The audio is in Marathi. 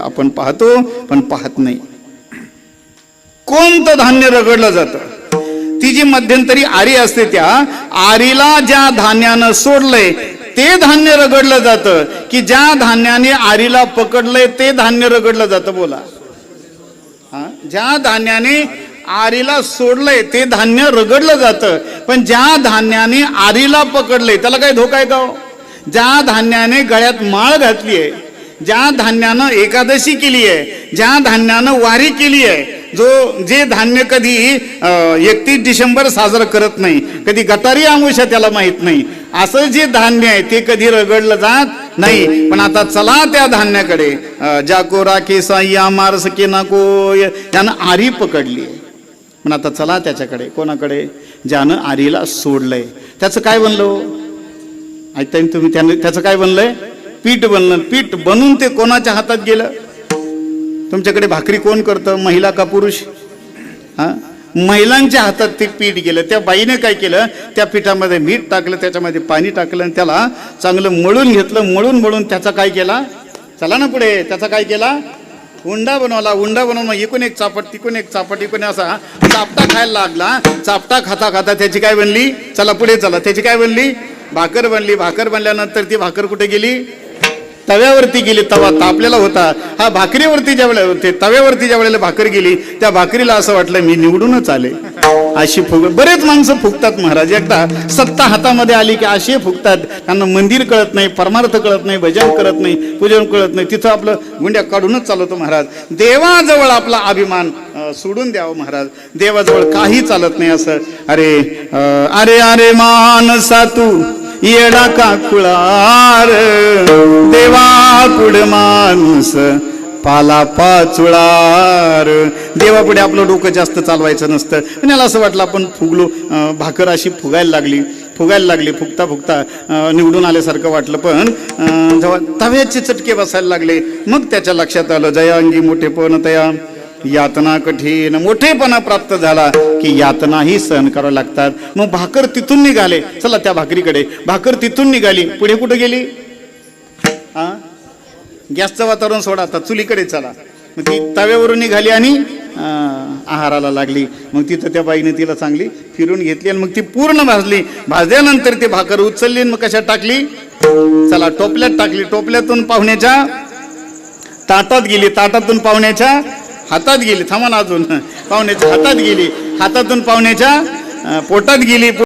आपण पाहतो पण पाहत नाही. कोणतं धान्य रगडलं जातं? ती जी मध्यंतरी आरी असते त्या आरीला ज्या धान्यानं सोडलंय ते धान्य रगडलं जातं की ज्या धान्याने आरीला पकडलंय ते धान्य रगडलं जातं? बोला. ज्या धान्याने आरीला सोडलंय ते धान्य रगडलं जातं, पण ज्या धान्याने आरीला पकडलंय त्याला काय धोका आहे का? ज्या धान्याने गळ्यात माळ घातली आहे, ज्या धान्यानं एकादशी केली आहे, ज्या धान्यानं वारी केली आहे, जे धान्य कधी 31 डिसेंबर साजरं करत नाही, कधी गटारी आमुषा त्याला माहित नाही, असं जे धान्य आहे ते कधी रगडलं जात नाही. पण आता चला त्या धान्याकडे. जाको राखे साया मार सके नाको, यानं आरी पकडली. पण आता चला त्याच्याकडे. कोणाकडे? ज्यानं आरीला सोडलंय. त्याचं काय बनलं? ऐकताय तुम्ही? त्याचं काय बनलंय? पीठ बनलं. पीठ बनून ते कोणाच्या हातात गेलं? तुमच्याकडे भाकरी कोण करतं, महिला का पुरुष? महिलांच्या हातात ते पीठ गेलं. त्या बाईने काय केलं? त्या पिठामध्ये मीठ टाकलं, त्याच्यामध्ये पाणी टाकलं आणि त्याला चांगलं मळून घेतलं. मळून त्याचा काय केला? चला ना पुढे. त्याचा काय केला? उंडा बनवला. उंडा बनवून इकून एक चापट, तिकून एक चापट, इकून असा चापटा खायला लागला. चापटा खाता खाता त्याची काय बनली? चला पुढे चला. त्याची काय बनली? भाकर बनली. भाकर बनल्यानंतर ती भाकर कुठे गेली? तव्यावरती गेली. तवा तापलेला होता. हा भाकरीवरती ज्या वेळेला होते, तव्यावरती ज्या वेळेला भाकर गेली, त्या भाकरीला असं वाटलं मी निवडूनच आले. अशी बरेच माणसं फुगतात महाराज. एकदा सत्ता हातामध्ये आली की असे फुगतात. त्यांना मंदिर कळत नाही, परमार्थ कळत नाही, भजन करत नाही, पूजन कळत नाही. तिथं आपलं गुंड्या काढूनच चालवतो महाराज. देवाजवळ आपला अभिमान सोडून द्यावं महाराज. देवाजवळ काही चालत नाही असं. अरे अरे अरे मानसा तू येडा का कुळार, देवा पुढ माणूस पाला पाचुळार. देवापुढे आपलं डोकं जास्त चालवायचं नसतं. आणि याला असं वाटलं आपण फुगलो. भाकर अशी फुगायला लागली. फुगता निवडून आल्यासारखं वाटलं. पण जेव्हा तव्याचे चटके बसायला लागले मग त्याच्या लक्षात आलं, जया अंगी मोठेपण तया यातना कठीण. मोठेपणा प्राप्त झाला की यातनाही सहन करावं लागतात. मग भाकर तिथून निघाले. चला त्या भाकरीकडे. भाकर तिथून निघाली. पुढे कुठे गेली? गॅसचं वातावरण सोडा, आता चुलीकडे चला. मग ती तव्यावरून निघाली आणि आहाराला लागली. मग तिथं त्या बाईने तिला चांगली फिरून घेतली आणि मग ती पूर्ण भाजली. भाजल्यानंतर ती भाकर उचलली आणि मग कशात टाकली? चला टोपल्यात टाकली. टोपल्यातून पाहुण्याच्या ताटात गेली. ताटातून पाहुण्याच्या हातात गेली. थांबा ना, अजून पाहुण्याच्या हातात गेली. हातातून पाहुण्याच्या पोटात गेली.